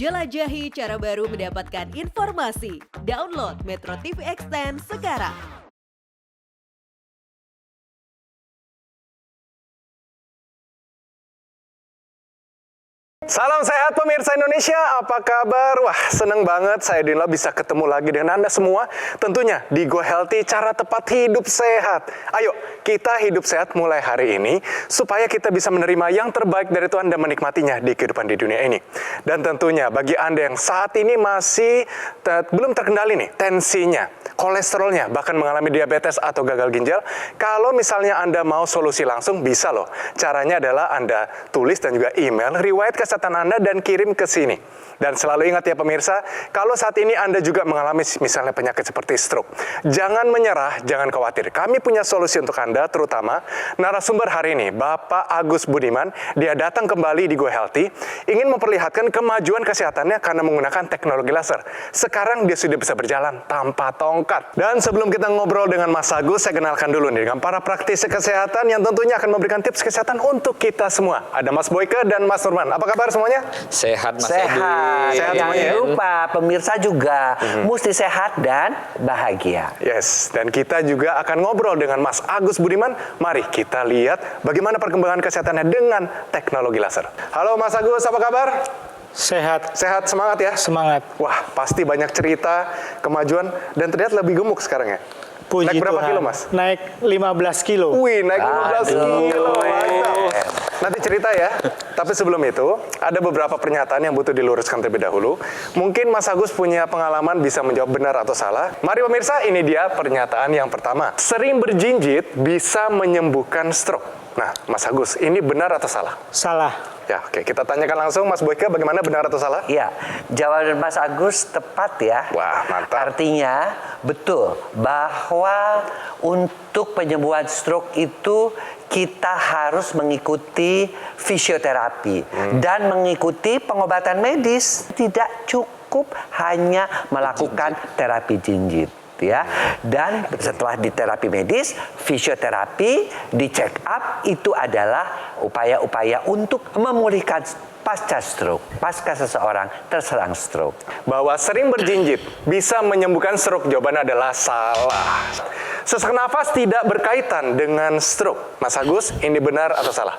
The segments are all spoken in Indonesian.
Jelajahi cara baru mendapatkan informasi. Download Metro TV Extend sekarang. Salam sehat pemirsa Indonesia, apa kabar? Wah, seneng banget saya Dinla bisa ketemu lagi dengan Anda semua. Tentunya di Go Healthy, cara tepat hidup sehat. Ayo, kita hidup sehat mulai hari ini, supaya kita bisa menerima yang terbaik dari Tuhan dan menikmatinya di kehidupan di dunia ini. Dan tentunya bagi Anda yang saat ini masih belum terkendali nih, tensinya, kolesterolnya, bahkan mengalami diabetes atau gagal ginjal, kalau misalnya Anda mau solusi langsung, bisa loh. Caranya adalah Anda tulis dan juga email riwayat kesehatan Anda dan kirim ke sini. Dan selalu ingat ya pemirsa, kalau saat ini Anda juga mengalami misalnya penyakit seperti stroke, jangan menyerah, jangan khawatir. Kami punya solusi untuk Anda, terutama narasumber hari ini, Bapak Agus Budiman. Dia datang kembali di Go Healthy, ingin memperlihatkan kemajuan kesehatannya karena menggunakan teknologi laser. Sekarang dia sudah bisa berjalan tanpa tongkat. Dan sebelum kita ngobrol dengan Mas Agus, saya kenalkan dulu nih dengan para praktisi kesehatan yang tentunya akan memberikan tips kesehatan untuk kita semua. Ada Mas Boyke dan Mas Nurman. Apa kabar semuanya? Sehat Mas Sehat. Sehat Jangan semuanya. lupa pemirsa juga mesti sehat dan bahagia. Yes, dan kita juga akan ngobrol dengan Mas Agus Budiman. Mari kita lihat bagaimana perkembangan kesehatannya dengan teknologi laser. Halo Mas Agus, apa kabar? Sehat, Sehat, semangat ya? semangat. Wah, pasti banyak cerita, kemajuan, dan terlihat lebih gemuk sekarang ya? Puji Naik berapa Tuhan. kilo, Mas? Naik 15 kilo. Wih, naik 15 kilo, mantap. Keren. Nanti cerita ya. Tapi sebelum itu, ada beberapa pernyataan yang butuh diluruskan terlebih dahulu. Mungkin Mas Agus punya pengalaman bisa menjawab benar atau salah. Mari pemirsa, ini dia pernyataan yang pertama. Sering berjinjit bisa menyembuhkan stroke. Nah, Mas Agus, ini benar atau salah? Salah. Ya, oke. Kita tanyakan langsung Mas Boyke, bagaimana benar atau salah? Ya, jawaban Mas Agus tepat ya. Wah, mantap. Artinya betul bahwa untuk penyembuhan stroke itu kita harus mengikuti fisioterapi dan mengikuti pengobatan medis. Tidak cukup hanya melakukan terapi jinjit. Ya, dan setelah di terapi medis, fisioterapi, di check up itu adalah upaya-upaya untuk memulihkan pasca stroke, pasca seseorang terserang stroke. Bahwa sering berjinjit bisa menyembuhkan stroke, jawabannya adalah salah. Sesak nafas tidak berkaitan dengan stroke. Mas Agus, ini benar atau salah?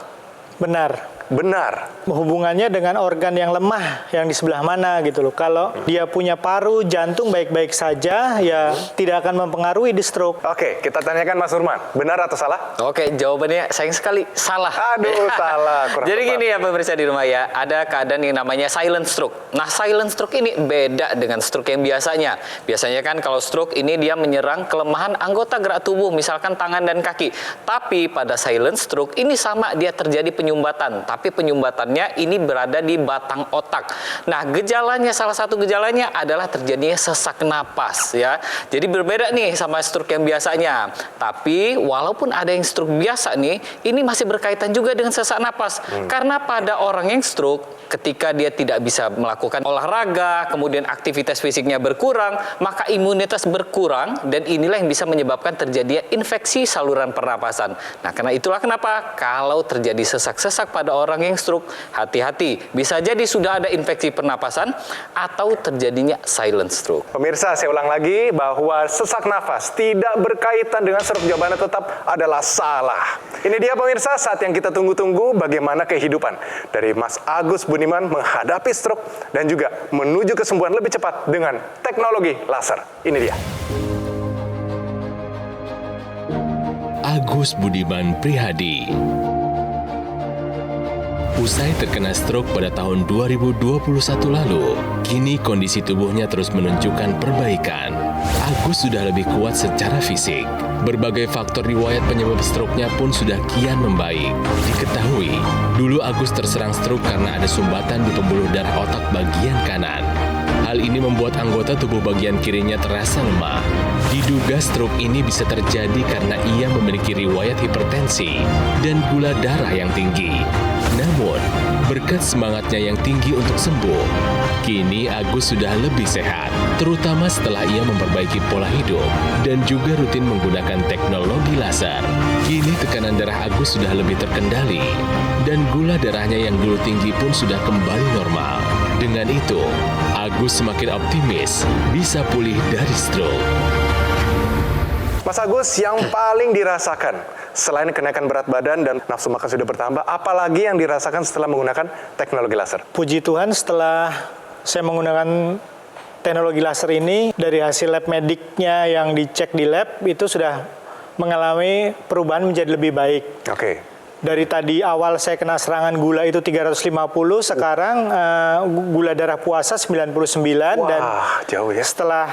Benar. Benar. Hubungannya dengan organ yang lemah yang di sebelah mana gitu loh. Kalau dia punya paru, jantung baik-baik saja, ya tidak akan mempengaruhi di stroke. Oke, kita tanyakan Mas Nurman, benar atau salah? Oke, jawabannya sayang sekali salah. Aduh, salah. Kurang Jadi tepat. gini ya pemirsa di rumah ya, ada keadaan yang namanya silent stroke. Nah, silent stroke ini beda dengan stroke yang biasanya. Biasanya kan kalau stroke ini dia menyerang kelemahan anggota gerak tubuh, misalkan tangan dan kaki. Tapi pada silent stroke ini sama, dia terjadi penyumbatan. Tapi penyumbatannya ini berada di batang otak. Nah, gejalanya, salah satu gejalanya adalah terjadinya sesak napas ya. Jadi berbeda nih sama stroke yang biasanya. Tapi walaupun ada yang stroke biasa nih, ini masih berkaitan juga dengan sesak napas. Karena pada orang yang stroke, ketika dia tidak bisa melakukan olahraga, kemudian aktivitas fisiknya berkurang, maka imunitas berkurang, dan inilah yang bisa menyebabkan terjadinya infeksi saluran pernapasan. Nah, karena itulah kenapa kalau terjadi sesak-sesak pada orang yang stroke, hati-hati. Bisa jadi sudah ada infeksi pernapasan atau terjadinya silent stroke. Pemirsa, saya ulang lagi bahwa sesak nafas tidak berkaitan dengan stroke, jawabannya tetap adalah salah. Ini dia pemirsa, saat yang kita tunggu-tunggu, bagaimana kehidupan dari Mas Agus Budiman menghadapi stroke dan juga menuju kesembuhan lebih cepat dengan teknologi laser. Ini dia. Agus Budiman Prihadi. Usai terkena stroke pada tahun 2021 lalu, kini kondisi tubuhnya terus menunjukkan perbaikan. Agus sudah lebih kuat secara fisik. Berbagai faktor riwayat penyebab stroke-nya pun sudah kian membaik. Diketahui, dulu Agus terserang stroke karena ada sumbatan di pembuluh darah otak bagian kanan. Hal ini membuat anggota tubuh bagian kirinya terasa lemah. Diduga stroke ini bisa terjadi karena ia memiliki riwayat hipertensi dan gula darah yang tinggi. Namun, berkat semangatnya yang tinggi untuk sembuh, kini Agus sudah lebih sehat, terutama setelah ia memperbaiki pola hidup dan juga rutin menggunakan teknologi laser. Kini tekanan darah Agus sudah lebih terkendali, dan gula darahnya yang dulu tinggi pun sudah kembali normal. Dengan itu, Agus semakin optimis bisa pulih dari stroke. Mas Agus, yang paling dirasakan selain kenaikan berat badan dan nafsu makan sudah bertambah, apalagi yang dirasakan setelah menggunakan teknologi laser? Puji Tuhan setelah saya menggunakan teknologi laser ini, dari hasil lab mediknya yang dicek di lab itu sudah mengalami perubahan menjadi lebih baik. Oke. Dari tadi awal saya kena serangan gula itu 350, sekarang gula darah puasa 99 dan jauh ya. setelah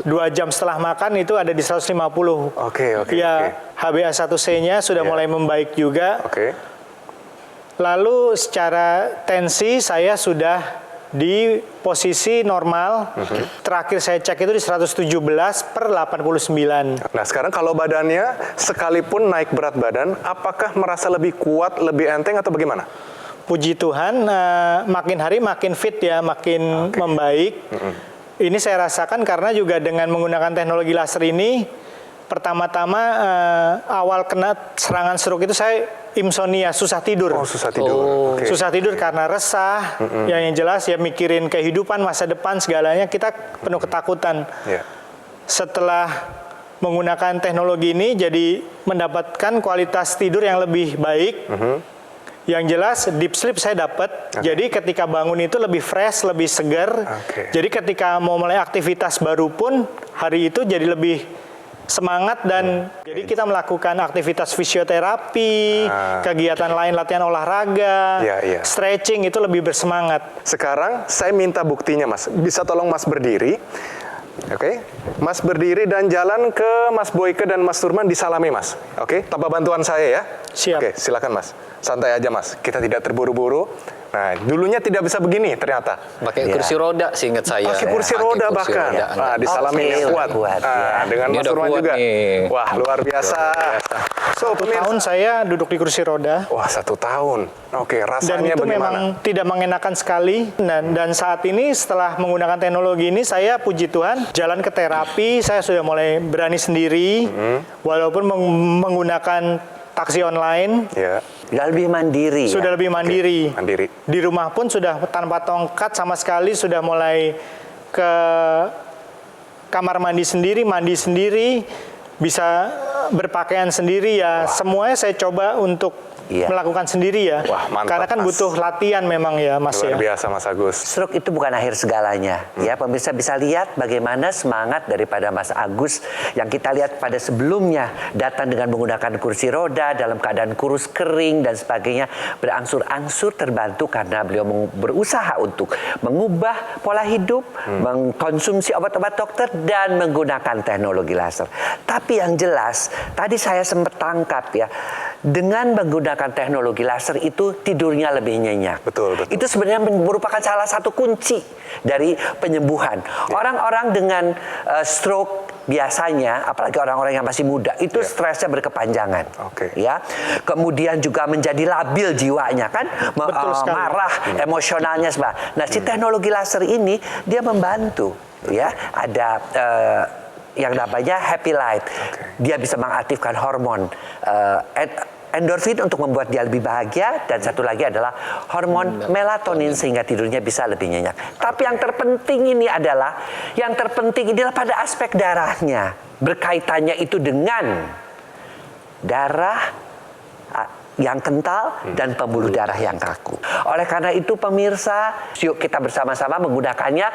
2 jam setelah makan itu ada di 150. Oke. Ya, HbA1c-nya sudah mulai membaik juga. Oke. Lalu secara tensi saya sudah di posisi normal. Terakhir saya cek itu di 117/89. Nah, sekarang kalau badannya sekalipun naik berat badan, apakah merasa lebih kuat, lebih enteng atau bagaimana? Puji Tuhan, makin hari makin fit ya, makin membaik. Ini saya rasakan karena juga dengan menggunakan teknologi laser ini, pertama-tama awal kena serangan stroke itu saya insomnia, susah tidur. Oh, susah tidur. Oke. Susah tidur karena resah, yang jelas ya mikirin kehidupan, masa depan, segalanya kita penuh ketakutan. Ya. Setelah menggunakan teknologi ini jadi mendapatkan kualitas tidur yang lebih baik. Yang jelas deep sleep saya dapat. Jadi ketika bangun itu lebih fresh, lebih segar. Jadi ketika mau mulai aktivitas baru pun hari itu jadi lebih semangat dan jadi kita melakukan aktivitas fisioterapi, kegiatan lain, latihan olahraga, stretching itu lebih bersemangat. Sekarang saya minta buktinya, Mas. Bisa tolong Mas berdiri? Oke. Mas berdiri dan jalan ke Mas Boyke dan Mas Turman, disalami, Mas. Oke, tanpa bantuan saya ya. Siap. Oke, silakan, Mas. Santai aja, Mas. Kita tidak terburu-buru. Nah, dulunya tidak bisa begini ternyata. Pakai kursi roda seingat saya. Pakai kursi roda bahkan. Nah, disalami yang kuat. Nah, dengan Ini Mas udah Turman kuat juga. nih. Wah, luar biasa. So, 1 tahun saya duduk di kursi roda. Wah, 1 tahun. Oke, Dan rasanya itu bagaimana? memang tidak mengenakan sekali. Dan saat ini setelah menggunakan teknologi ini, saya puji Tuhan jalan ke terapi, saya sudah mulai berani sendiri. Walaupun menggunakan taksi online. Ya. Sudah lebih mandiri. Sudah lebih mandiri. Mandiri. Di rumah pun sudah tanpa tongkat sama sekali, sudah mulai ke kamar mandi sendiri, bisa berpakaian sendiri ya. Semuanya saya coba untuk melakukan sendiri ya. Wah, mantap, karena kan Mas. butuh latihan memang ya, Mas. Luar ya. biasa, Mas Agus. Stroke itu bukan akhir segalanya. Ya, pemirsa bisa lihat bagaimana semangat daripada Mas Agus yang kita lihat pada sebelumnya datang dengan menggunakan kursi roda dalam keadaan kurus kering dan sebagainya, berangsur-angsur terbantu karena beliau berusaha untuk mengubah pola hidup, mengkonsumsi obat-obat dokter dan menggunakan teknologi laser. Tapi yang jelas, tadi saya sempat tangkap ya, dengan menggunakan teknologi laser itu tidurnya lebih nyenyak. Betul. Itu sebenarnya merupakan salah satu kunci dari penyembuhan. Orang-orang dengan stroke biasanya, apalagi orang-orang yang masih muda, itu stresnya berkepanjangan. Ya, kemudian juga menjadi labil jiwanya kan, marah, emosionalnya sebagainya. Nah, si teknologi laser ini dia membantu. Ya, ada yang namanya happy light. Dia bisa mengaktifkan hormon endorfin untuk membuat dia lebih bahagia, dan satu lagi adalah hormon melatonin sehingga tidurnya bisa lebih nyenyak. Tapi yang terpenting ini adalah pada aspek darahnya. Berkaitannya itu dengan darah yang kental dan pembuluh darah yang kaku. Oleh karena itu pemirsa, yuk kita bersama-sama menggunakannya.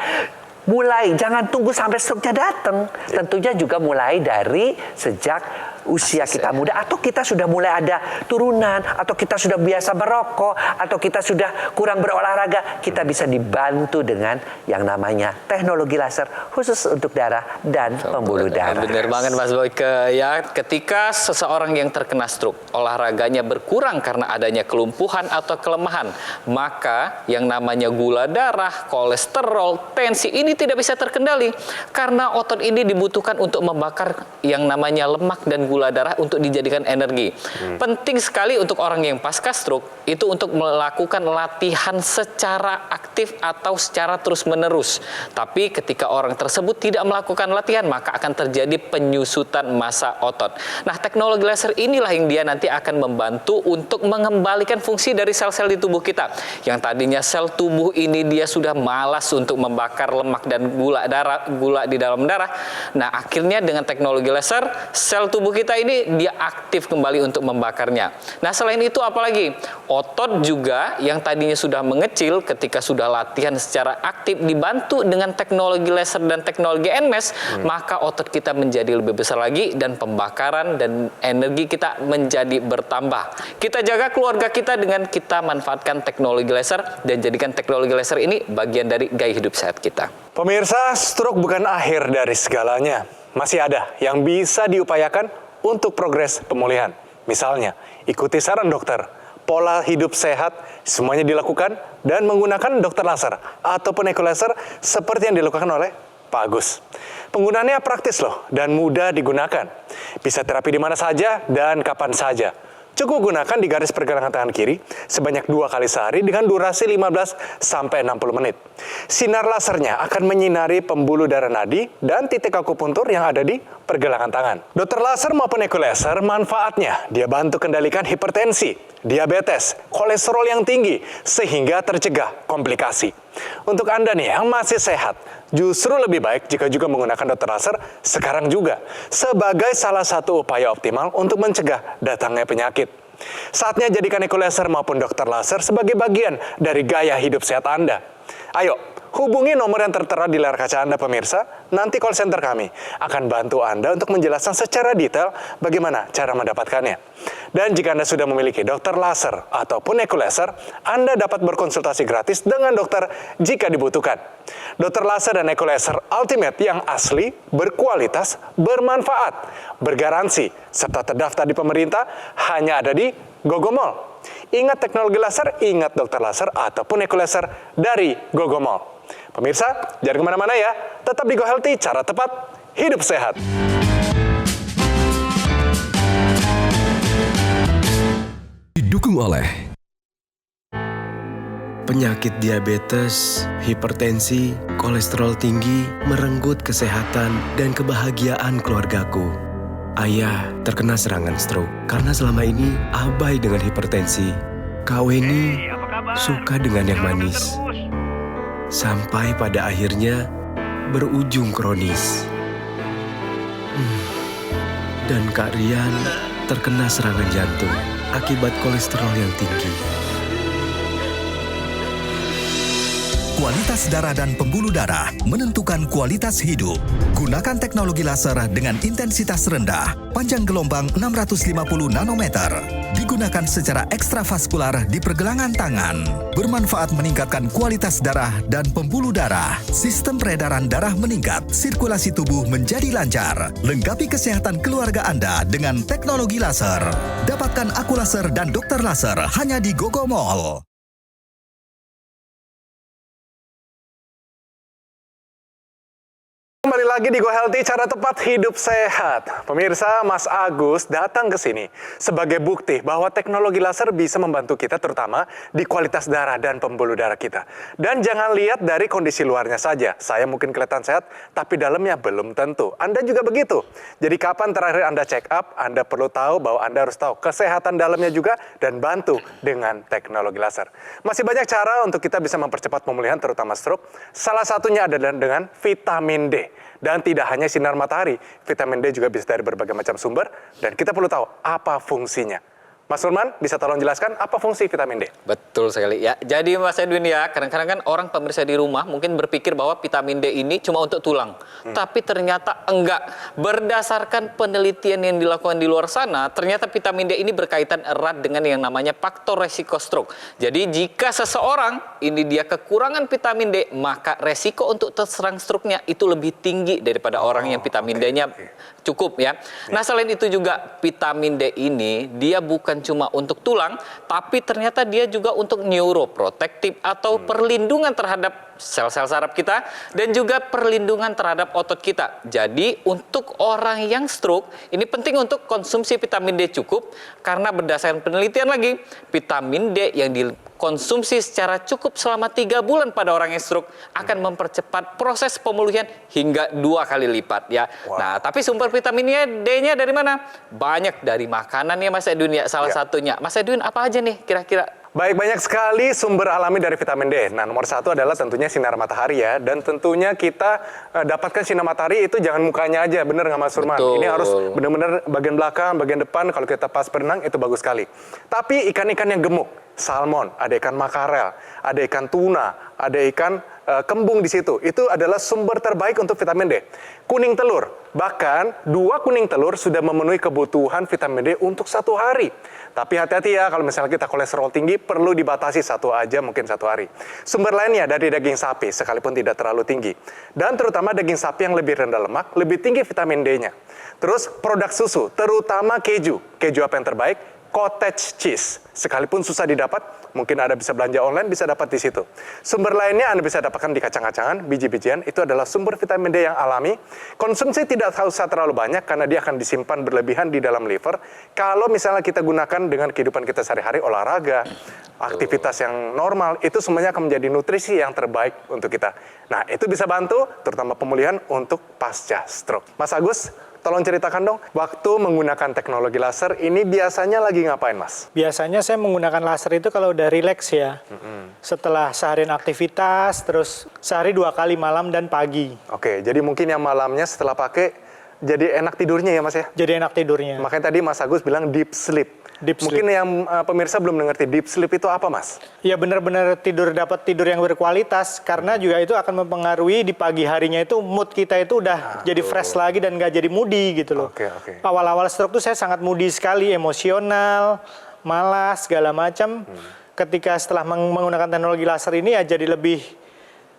Mulai, jangan tunggu sampai stroke-nya datang. Tentunya juga mulai dari sejak usia kita muda, atau kita sudah mulai ada turunan, atau kita sudah biasa merokok, atau kita sudah kurang berolahraga, kita bisa dibantu dengan yang namanya teknologi laser khusus untuk darah dan pembuluh darah. Benar banget, Mas Boyke. Ya, ketika seseorang yang terkena stroke, olahraganya berkurang karena adanya kelumpuhan atau kelemahan, maka yang namanya gula darah, kolesterol, tensi ini ini tidak bisa terkendali karena otot ini dibutuhkan untuk membakar yang namanya lemak dan gula darah untuk dijadikan energi. Penting sekali untuk orang yang pasca stroke itu untuk melakukan latihan secara aktif atau secara terus-menerus. Tapi ketika orang tersebut tidak melakukan latihan, maka akan terjadi penyusutan massa otot. Nah, teknologi laser inilah yang dia nanti akan membantu untuk mengembalikan fungsi dari sel-sel di tubuh kita. Yang tadinya sel tubuh ini dia sudah malas untuk membakar lemak dan gula di dalam darah. Nah, akhirnya dengan teknologi laser, sel tubuh kita ini dia aktif kembali untuk membakarnya. Nah, selain itu apalagi? Otot juga yang tadinya sudah mengecil ketika sudah latihan secara aktif dibantu dengan teknologi laser dan teknologi NMES, maka otot kita menjadi lebih besar lagi dan pembakaran dan energi kita menjadi bertambah. Kita jaga keluarga kita dengan kita manfaatkan teknologi laser dan jadikan teknologi laser ini bagian dari gaya hidup sehat kita. Pemirsa, stroke bukan akhir dari segalanya. Masih ada yang bisa diupayakan untuk progres pemulihan. Misalnya, ikuti saran dokter, pola hidup sehat, semuanya dilakukan dan menggunakan dokter laser ataupun eco laser seperti yang dilakukan oleh Pak Agus. Penggunaannya praktis loh dan mudah digunakan. Bisa terapi di mana saja dan kapan saja. Cukup gunakan di garis pergelangan tangan kiri sebanyak 2 kali sehari dengan durasi 15 sampai 60 menit. Sinar lasernya akan menyinari pembuluh darah nadi dan titik akupuntur yang ada di pergelangan tangan. Dokter laser maupun eco laser manfaatnya dia bantu kendalikan hipertensi, diabetes, kolesterol yang tinggi sehingga tercegah komplikasi. Untuk Anda nih yang masih sehat, justru lebih baik jika juga menggunakan dokter laser sekarang juga sebagai salah satu upaya optimal untuk mencegah datangnya penyakit. Saatnya jadikan eco laser maupun dokter laser sebagai bagian dari gaya hidup sehat Anda. Ayo, hubungi nomor yang tertera di layar kaca Anda pemirsa, nanti call center kami akan bantu Anda untuk menjelaskan secara detail bagaimana cara mendapatkannya. Dan jika Anda sudah memiliki dokter laser ataupun eco laser, Anda dapat berkonsultasi gratis dengan dokter jika dibutuhkan. Dokter laser dan eco laser ultimate yang asli, berkualitas, bermanfaat, bergaransi, serta terdaftar di pemerintah hanya ada di Gogomall. Ingat teknologi laser, ingat dokter laser ataupun eco laser dari Gogomall. Pemirsa, jangan kemana-mana ya. Tetap di Go Healthy, cara tepat, hidup sehat. Didukung oleh penyakit diabetes, hipertensi, kolesterol tinggi, merenggut kesehatan dan kebahagiaan keluargaku. Ayah terkena serangan stroke karena selama ini abai dengan hipertensi. Kak Weni suka dengan yang manis. Sampai pada akhirnya berujung kronis. Dan Kak Rian terkena serangan jantung akibat kolesterol yang tinggi. Kualitas darah dan pembuluh darah menentukan kualitas hidup. Gunakan teknologi laser dengan intensitas rendah, panjang gelombang 650 nanometer. Digunakan secara ekstravaskular di pergelangan tangan. Bermanfaat meningkatkan kualitas darah dan pembuluh darah. Sistem peredaran darah meningkat, sirkulasi tubuh menjadi lancar. Lengkapi kesehatan keluarga Anda dengan teknologi laser. Dapatkan aku laser dan dokter laser hanya di Gogomall. Kembali lagi di Go Healthy, cara tepat hidup sehat. Pemirsa, Mas Agus datang ke sini sebagai bukti bahwa teknologi laser bisa membantu kita terutama di kualitas darah dan pembuluh darah kita. Dan jangan lihat dari kondisi luarnya saja. Saya mungkin kelihatan sehat, tapi dalamnya belum tentu. Anda juga begitu. Jadi kapan terakhir Anda check up, Anda perlu tahu bahwa Anda harus tahu kesehatan dalamnya juga dan bantu dengan teknologi laser. Masih banyak cara untuk kita bisa mempercepat pemulihan terutama stroke. Salah satunya adalah dengan vitamin D. Dan tidak hanya sinar matahari, vitamin D juga bisa dari berbagai macam sumber, dan kita perlu tahu apa fungsinya. Mas Nurman, bisa tolong jelaskan apa fungsi vitamin D? Betul sekali ya. Jadi Mas Edwin ya, kadang-kadang kan orang pemirsa di rumah mungkin berpikir bahwa vitamin D ini cuma untuk tulang. Tapi ternyata enggak. Berdasarkan penelitian yang dilakukan di luar sana, ternyata vitamin D ini berkaitan erat dengan yang namanya faktor resiko stroke. Jadi jika seseorang ini dia kekurangan vitamin D, maka resiko untuk terserang stroke-nya itu lebih tinggi daripada orang yang vitamin D-nya cukup ya. Nah, selain itu juga vitamin D ini dia bukan cuma untuk tulang, tapi ternyata dia juga untuk neuroprotektif atau perlindungan terhadap sel-sel saraf kita, dan juga perlindungan terhadap otot kita. Jadi untuk orang yang stroke, ini penting untuk konsumsi vitamin D cukup, karena berdasarkan penelitian lagi, vitamin D yang dikonsumsi secara cukup selama 3 bulan pada orang yang stroke akan mempercepat proses pemulihan hingga 2 kali lipat ya. Nah, tapi sumber vitamin D-nya dari mana? Banyak dari makanan ya Mas Edwin ya, salah satunya. Mas Edwin, apa aja nih kira-kira? Baik, banyak sekali sumber alami dari vitamin D. Nah, nomor 1 adalah tentunya sinar matahari ya. Dan tentunya kita dapatkan sinar matahari itu jangan mukanya aja, bener nggak Mas Surman? Betul. Ini harus benar-benar bagian belakang, bagian depan, kalau kita pas berenang itu bagus sekali. Tapi ikan-ikan yang gemuk, salmon, ada ikan makarel, ada ikan tuna, ada ikan kembung di situ. Itu adalah sumber terbaik untuk vitamin D. Kuning telur, bahkan 2 kuning telur sudah memenuhi kebutuhan vitamin D untuk 1 hari. Tapi hati-hati ya, kalau misalnya kita kolesterol tinggi, perlu dibatasi 1 aja mungkin 1 hari. Sumber lainnya dari daging sapi, sekalipun tidak terlalu tinggi. Dan terutama daging sapi yang lebih rendah lemak, lebih tinggi vitamin D-nya. Terus produk susu, terutama keju. Keju apa yang terbaik? Cottage cheese. Sekalipun susah didapat, mungkin Anda bisa belanja online, bisa dapat di situ. Sumber lainnya Anda bisa dapatkan di kacang-kacangan, biji-bijian, itu adalah sumber vitamin D yang alami. Konsumsi tidak usah terlalu banyak karena dia akan disimpan berlebihan di dalam liver. Kalau misalnya kita gunakan dengan kehidupan kita sehari-hari, olahraga, aktivitas yang normal, itu semuanya akan menjadi nutrisi yang terbaik untuk kita. Nah, itu bisa bantu, terutama pemulihan untuk pasca stroke. Mas Agus, tolong ceritakan dong, waktu menggunakan teknologi laser ini biasanya lagi ngapain, Mas? Biasanya saya menggunakan laser itu kalau udah rileks ya. Setelah seharian aktivitas, terus sehari 2 kali malam dan pagi. Oke, jadi mungkin yang malamnya setelah pakai, jadi enak tidurnya ya Mas ya? Jadi enak tidurnya. Makanya tadi Mas Agus bilang deep sleep. Deep sleep. Mungkin yang pemirsa belum mengerti deep sleep itu apa, Mas? Ya benar-benar dapat tidur yang berkualitas, karena juga itu akan mempengaruhi di pagi harinya itu mood kita itu udah jadi fresh lagi dan nggak jadi moody gitu loh. Oke. Awal-awal stroke tuh saya sangat moody sekali, emosional, malas, segala macam. Ketika setelah menggunakan teknologi laser ini ya jadi lebih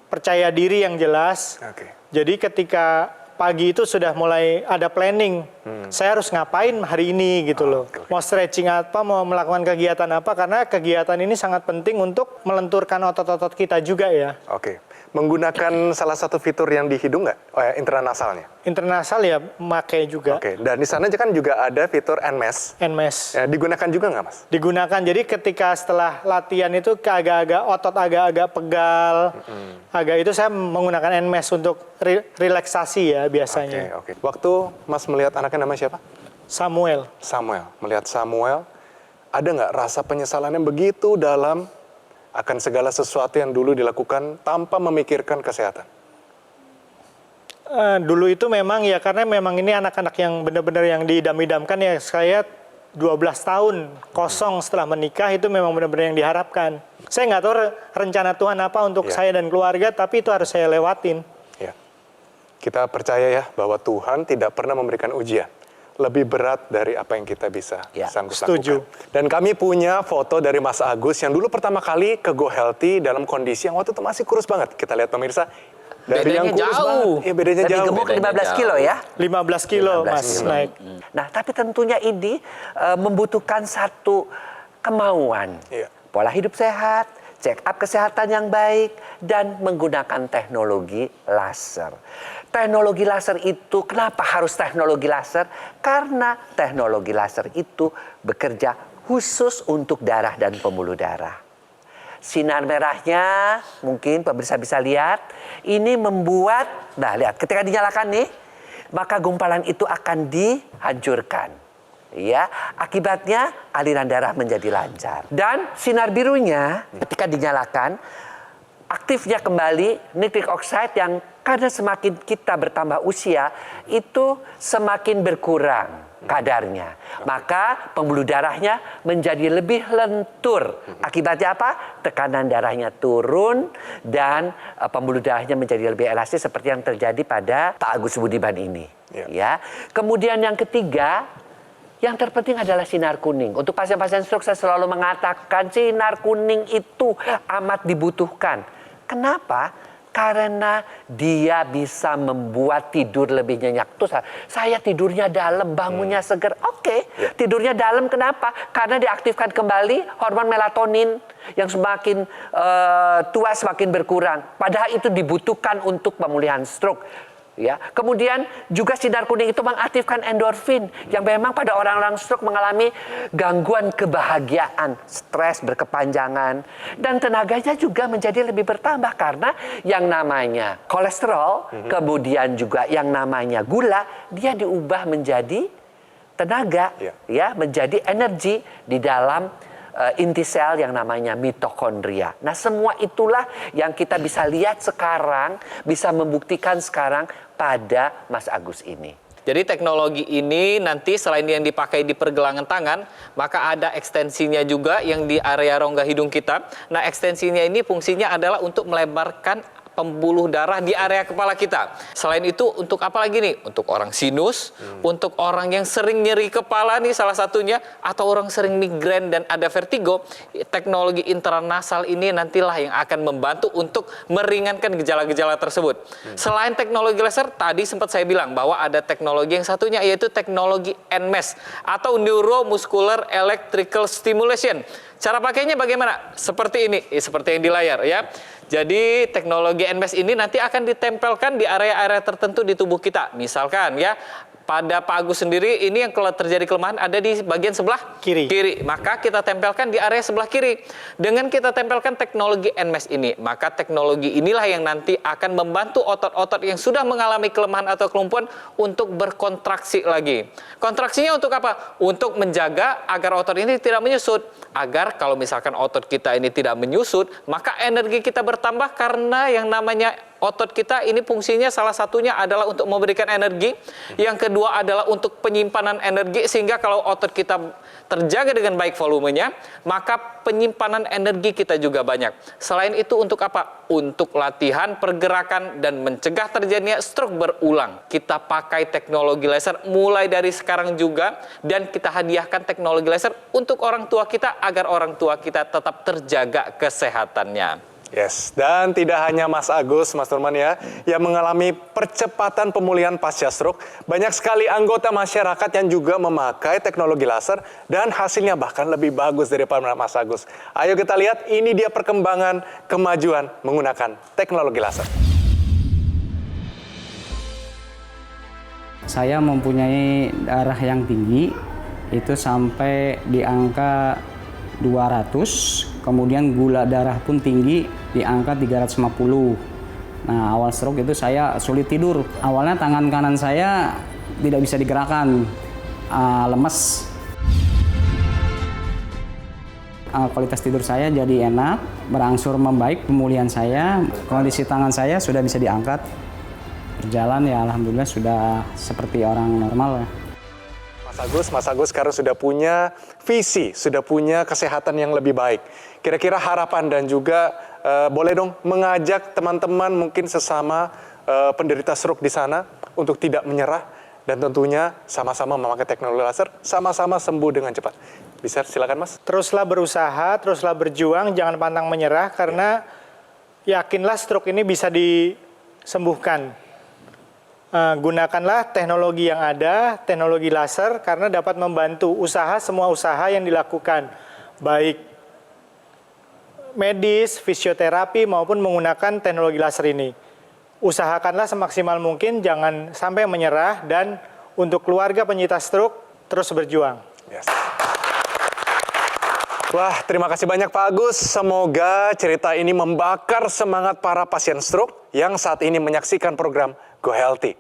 percaya diri yang jelas. Oke. Jadi ketika pagi itu sudah mulai ada planning, saya harus ngapain hari ini gitu loh. Mau stretching apa, mau melakukan kegiatan apa, karena kegiatan ini sangat penting untuk melenturkan otot-otot kita juga ya. Oke. Menggunakan salah satu fitur yang di hidung nggak? Internasalnya? Internasal ya pakai juga. Oke. Dan di sana kan juga ada fitur NMES. NMES. Ya, digunakan juga nggak, Mas? Digunakan, jadi ketika setelah latihan itu otot agak-agak pegal, agak itu saya menggunakan NMES untuk relaksasi ya biasanya. Oke. Waktu Mas melihat anaknya namanya siapa? Samuel. Melihat Samuel, ada nggak rasa penyesalan yang begitu dalam akan segala sesuatu yang dulu dilakukan tanpa memikirkan kesehatan? Dulu itu memang ya, karena memang ini anak-anak yang benar-benar yang diidam-idamkan ya. Saya 12 tahun kosong setelah menikah, itu memang benar-benar yang diharapkan. Saya nggak tahu rencana Tuhan apa untuk saya dan keluarga, tapi itu harus saya lewatin. Ya. Kita percaya ya bahwa Tuhan tidak pernah memberikan ujian lebih berat dari apa yang kita bisa sanggup setuju. lakukan. Dan kami punya foto dari Mas Agus yang dulu pertama kali ke Go Healthy dalam kondisi yang waktu itu masih kurus banget. Kita lihat pemirsa. Dari Bedanya yang kurus jauh. banget. Ya, bedanya Lebih jauh. gemuk 15 kilo ya. 15 kilo 15 Mas kilo. naik. Nah, tapi tentunya ini membutuhkan satu kemauan. Iya. Pola hidup sehat, check up kesehatan yang baik, dan menggunakan teknologi laser. Teknologi laser itu, kenapa harus teknologi laser? Karena teknologi laser itu bekerja khusus untuk darah dan pembuluh darah. Sinar merahnya, mungkin pemirsa bisa lihat, ini membuat, nah lihat, ketika dinyalakan nih, maka gumpalan itu akan dihancurkan. Ya, akibatnya aliran darah menjadi lancar. Dan sinar birunya ketika dinyalakan, aktifnya kembali nitric oxide yang karena semakin kita bertambah usia itu semakin berkurang kadarnya. Maka pembuluh darahnya menjadi lebih lentur. Akibatnya apa? Tekanan darahnya turun dan pembuluh darahnya menjadi lebih elastis seperti yang terjadi pada Pak Agus Budiman ini. Ya. Kemudian yang ketiga, yang terpenting adalah sinar kuning. Untuk pasien-pasien stroke saya selalu mengatakan sinar kuning itu amat dibutuhkan. Kenapa? Karena dia bisa membuat tidur lebih nyenyak. Tuh saya tidurnya dalam, bangunnya seger. Oke, tidurnya dalam kenapa? Karena diaktifkan kembali hormon melatonin yang semakin tua semakin berkurang. Padahal itu dibutuhkan untuk pemulihan stroke. Ya, kemudian juga sinar kuning itu mengaktifkan endorfin yang memang pada orang-orang stroke mengalami gangguan kebahagiaan, stres berkepanjangan, dan tenaganya juga menjadi lebih bertambah karena yang namanya kolesterol, kemudian juga yang namanya gula, dia diubah menjadi tenaga, ya, menjadi energi di dalam inti sel yang namanya mitokondria. Nah, semua itulah yang kita bisa lihat sekarang, bisa membuktikan sekarang pada Mas Agus ini. Jadi teknologi ini nanti selain yang dipakai di pergelangan tangan, maka ada ekstensinya juga yang di area rongga hidung kita. Nah, ekstensinya ini fungsinya adalah untuk melebarkan pembuluh darah di area kepala kita. Selain itu untuk apa lagi nih? Untuk orang sinus, untuk orang yang sering nyeri kepala nih salah satunya, atau orang sering migrain dan ada vertigo, teknologi intranasal ini nantilah yang akan membantu untuk meringankan gejala-gejala tersebut. Selain teknologi laser, tadi sempat saya bilang bahwa ada teknologi yang satunya yaitu teknologi NMES atau Neuromuscular Electrical Stimulation. Cara pakainya bagaimana? Seperti ini, seperti yang di layar ya. Jadi teknologi NMES ini nanti akan ditempelkan di area-area tertentu di tubuh kita. Misalkan ya, pada Pak Agus sendiri ini yang kalau terjadi kelemahan ada di bagian sebelah kiri. Maka kita tempelkan di area sebelah kiri. Dengan kita tempelkan teknologi NMES ini, maka teknologi inilah yang nanti akan membantu otot-otot yang sudah mengalami kelemahan atau kelumpuhan untuk berkontraksi lagi. Kontraksinya untuk apa? Untuk menjaga agar otot ini tidak menyusut. Agar kalau misalkan otot kita ini tidak menyusut, maka energi kita bertambah karena yang namanya otot kita ini fungsinya salah satunya adalah untuk memberikan energi. Yang kedua adalah untuk penyimpanan energi, sehingga kalau otot kita terjaga dengan baik volumenya, maka penyimpanan energi kita juga banyak. Selain itu untuk apa? Untuk latihan pergerakan dan mencegah terjadinya stroke berulang. Kita pakai teknologi laser mulai dari sekarang juga, dan kita hadiahkan teknologi laser untuk orang tua kita agar orang tua kita tetap terjaga kesehatannya. Yes, dan tidak hanya Mas Agus, Mas Nurman ya, yang mengalami percepatan pemulihan pasca stroke, banyak sekali anggota masyarakat yang juga memakai teknologi laser dan hasilnya bahkan lebih bagus daripada Mas Agus. Ayo kita lihat, ini dia perkembangan kemajuan menggunakan teknologi laser. Saya mempunyai darah yang tinggi, itu sampai di angka 200, kemudian gula darah pun tinggi di angka 350. Nah, awal stroke itu saya sulit tidur. Awalnya tangan kanan saya tidak bisa digerakkan, lemes. Kualitas tidur saya jadi enak, berangsur membaik pemulihan saya. Kondisi tangan saya sudah bisa diangkat, berjalan ya alhamdulillah sudah seperti orang normal ya. Mas Agus sekarang sudah punya visi, sudah punya kesehatan yang lebih baik. Kira-kira harapan dan juga boleh dong mengajak teman-teman mungkin sesama penderita stroke di sana untuk tidak menyerah dan tentunya sama-sama memakai teknologi laser, sama-sama sembuh dengan cepat. Bisa silakan Mas. Teruslah berusaha, teruslah berjuang, jangan pantang menyerah karena yakinlah stroke ini bisa disembuhkan. Gunakanlah teknologi yang ada, teknologi laser, karena dapat membantu semua usaha yang dilakukan, baik medis, fisioterapi, maupun menggunakan teknologi laser ini. Usahakanlah semaksimal mungkin, jangan sampai menyerah, dan untuk keluarga penyintas stroke, terus berjuang. Yes. Wah, terima kasih banyak Pak Agus. Semoga cerita ini membakar semangat para pasien stroke yang saat ini menyaksikan program Go Healthy.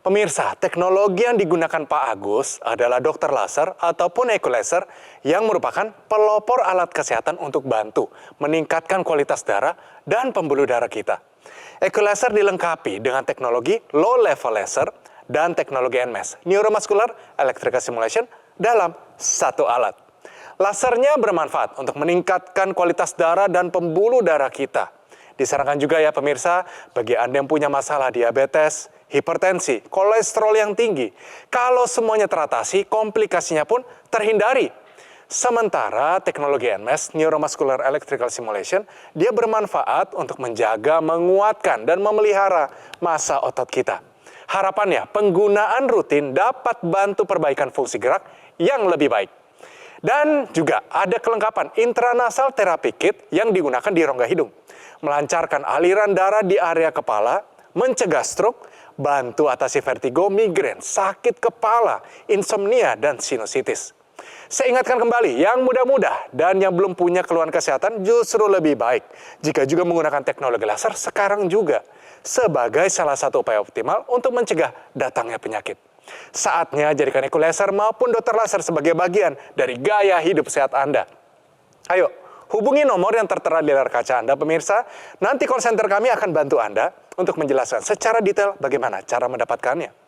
Pemirsa, teknologi yang digunakan Pak Agus adalah dokter laser ataupun ekolaser yang merupakan pelopor alat kesehatan untuk bantu meningkatkan kualitas darah dan pembuluh darah kita. Ekolaser dilengkapi dengan teknologi low level laser dan teknologi NMES, Neuromuscular Electrical Stimulation, dalam satu alat. Lasernya bermanfaat untuk meningkatkan kualitas darah dan pembuluh darah kita. Disarankan juga ya pemirsa, bagi Anda yang punya masalah diabetes, hipertensi, kolesterol yang tinggi. Kalau semuanya teratasi, komplikasinya pun terhindari. Sementara teknologi NMES, Neuromuscular Electrical Stimulation, dia bermanfaat untuk menjaga, menguatkan, dan memelihara massa otot kita. Harapannya, penggunaan rutin dapat bantu perbaikan fungsi gerak yang lebih baik. Dan juga ada kelengkapan intranasal therapy kit yang digunakan di rongga hidung. Melancarkan aliran darah di area kepala, mencegah stroke, bantu atasi vertigo, migrain, sakit kepala, insomnia, dan sinusitis. Saya ingatkan kembali, yang muda-muda dan yang belum punya keluhan kesehatan justru lebih baik jika juga menggunakan teknologi laser sekarang juga sebagai salah satu upaya optimal untuk mencegah datangnya penyakit. Saatnya jadikan Eko Laser maupun dokter laser sebagai bagian dari gaya hidup sehat Anda. Ayo, hubungi nomor yang tertera di layar kaca Anda, pemirsa. Nanti call center kami akan bantu Anda untuk menjelaskan secara detail bagaimana cara mendapatkannya.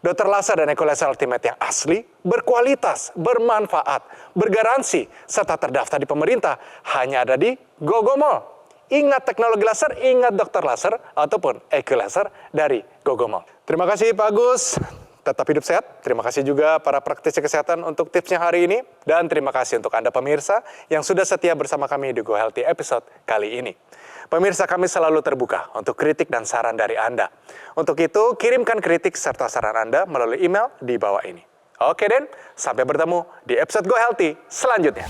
Dokter laser dan Eko Laser Ultimate yang asli, berkualitas, bermanfaat, bergaransi, serta terdaftar di pemerintah hanya ada di GoGo Mall. Ingat teknologi laser, ingat dokter laser, ataupun Eko Laser dari GoGo Mall. Terima kasih Pak Agus. Tetap hidup sehat. Terima kasih juga para praktisi kesehatan untuk tipsnya hari ini. Dan terima kasih untuk Anda pemirsa yang sudah setia bersama kami di Go Healthy episode kali ini. Pemirsa, kami selalu terbuka untuk kritik dan saran dari Anda. Untuk itu, kirimkan kritik serta saran Anda melalui email di bawah ini. Oke Den, sampai bertemu di episode Go Healthy selanjutnya.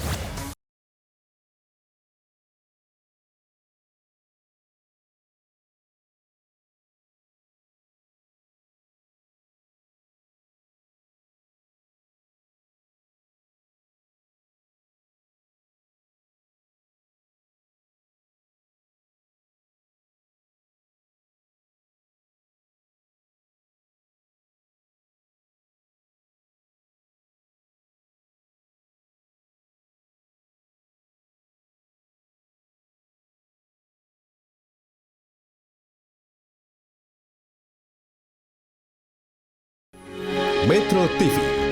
Metro TV